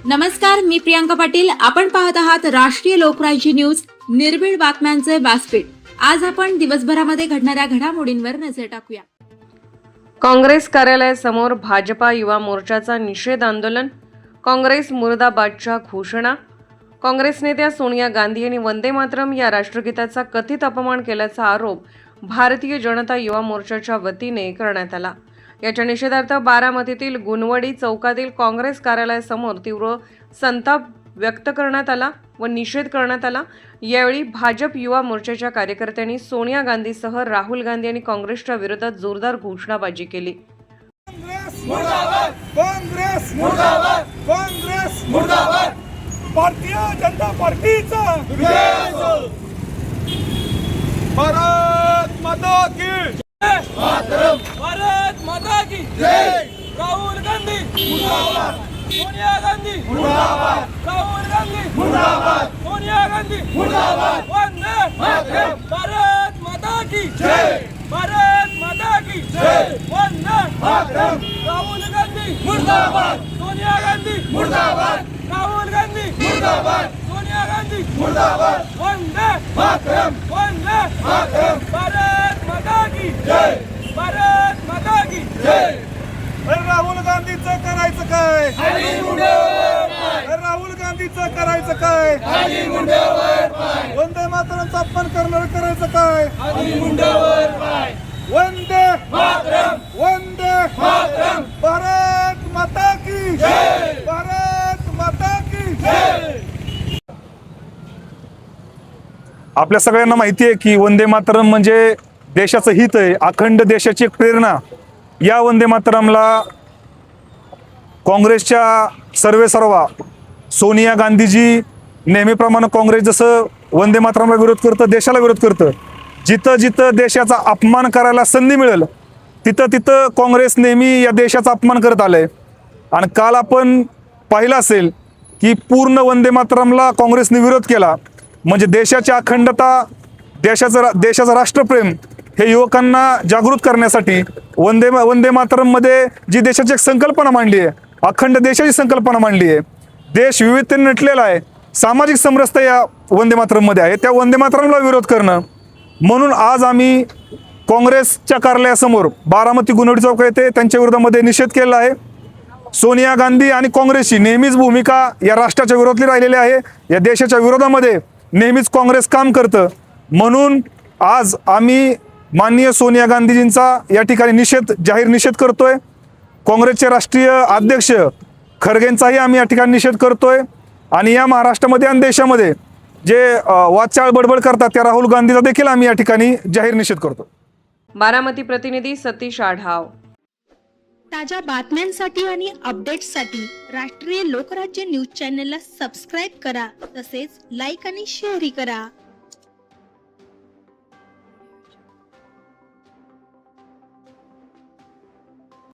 नमस्कार, मी प्रियांका पाटील. आपण पाहत आहात राष्ट्रीय लोकराज्य न्यूज, निर्भीड बातम्यांचे व्यासपीठ. आज आपण दिवसभरामध्ये घडणाऱ्या घडामोडींवर नजर टाकूया. काँग्रेस कार्यालयासमोर भाजपा युवा मोर्चाचा निषेध आंदोलन. काँग्रेस मुर्दाबादच्या घोषणा. काँग्रेस नेत्या सोनिया गांधी यांनी वंदे मातरम या राष्ट्रगीताचा कथित अपमान केल्याचा आरोप भारतीय जनता युवा मोर्चाच्या वतीने करण्यात आला. याच्या निषेधार्थ बारामतीतील गुणवडी चौकातील काँग्रेस कार्यालयासमोर तीव्र संताप व्यक्त करण्यात आला व निषेध करण्यात आला. यावेळी भाजप युवा मोर्चाच्या कार्यकर्त्यांनी सोनिया गांधीसह राहुल गांधी आणि काँग्रेसच्या विरोधात जोरदार घोषणाबाजी केली. काँग्रेस मुर्दाबाद, काँग्रेस मुर्दाबाद, काँग्रेस मुर्दाबाद. भारतीय जनता पार्टीचा विजय असो. भारत माता की जय. मातरम. भारत माता की जय. राहुल गांधी मुर्दाबाद, सोनिया गांधी मुर्दाबाद, राहुल गांधी मुर्दाबाद, सोनिया गांधी मुर्दाबाद. वंदे मातरम. भारत माता की जय. भारत माता की जय. वंदे मातरम. राहुल गांधी मुर्दाबाद, सोनिया गांधी मुर्दाबाद, राहुल गांधी मुर्दाबाद, सोनिया गांधी मुर्दाबाद. वंदे मातरम. वंदे मातरम. भारत माता की जय. भारत माता की जय. राहुल गांधीचं करायचं काय? राहुल गांधीचं करायचं काय? वंदे मातरमचा अपमान करणार करायचं काय? वंदे मातरम. वंदे मातरम. भारत माता की जय. भारत माता की जय. आपल्या सगळ्यांना माहिती आहे की वंदे मातरम म्हणजे देशाचं हित आहे, अखंड देशाची एक प्रेरणा. या वंदे मातरमला काँग्रेसच्या सर्वेसर्वा सोनिया गांधीजी नेहमीप्रमाणे काँग्रेस जसं वंदे मातरमला विरोध करतं, देशाला विरोध करतं. जिथं जिथं देशाचा अपमान करायला संधी मिळेल तिथं तिथं काँग्रेस नेहमी या देशाचा अपमान करत आलंय. आणि काल आपण पाहिलं असेल की पूर्ण वंदे मातरमला काँग्रेसने विरोध केला. म्हणजे देशाची अखंडता, देशाचं राष्ट्रप्रेम हे युवकांना जागृत करण्यासाठी वंदे मातरममध्ये जी देशाची एक संकल्पना मांडली आहे, अखंड देशाची संकल्पना मांडली आहे, देश विविधतेने नटलेला आहे, सामाजिक समरसता या वंदे मातरममध्ये आहे, त्या वंदे मातरमला विरोध करणं. म्हणून आज आम्ही काँग्रेसच्या कार्यालयासमोर बारामती गुणवडी चौक येथे त्यांच्या विरोधामध्ये निषेध केला आहे. सोनिया गांधी आणि काँग्रेसची नेहमीच भूमिका या राष्ट्राच्या विरोधातली राहिलेली आहे. या देशाच्या विरोधामध्ये नेहमीच काँग्रेस काम करतं. म्हणून आज आम्ही माननीय सोनिया गांधीजींचा या ठिकाणी जाहीर निषेध करतोय. काँग्रेसचे राष्ट्रीय अध्यक्ष खरगेंचाही आम्ही या ठिकाणी निषेध करतोय. आणि या महाराष्ट्रामध्ये आणि देशामध्ये जे वाचाळ बडबड करतात त्या राहुल गांधीचा देखील आम्ही या ठिकाणी जाहीर निषेध करतो. बारामती प्रतिनिधी सतीश आढाव. ताज्या बातम्यांसाठी आणि अपडेट्ससाठी राष्ट्रीय लोकराज्य न्यूज चॅनलला सबस्क्राईब करा, तसेच लाईक आणि शेअरही करा.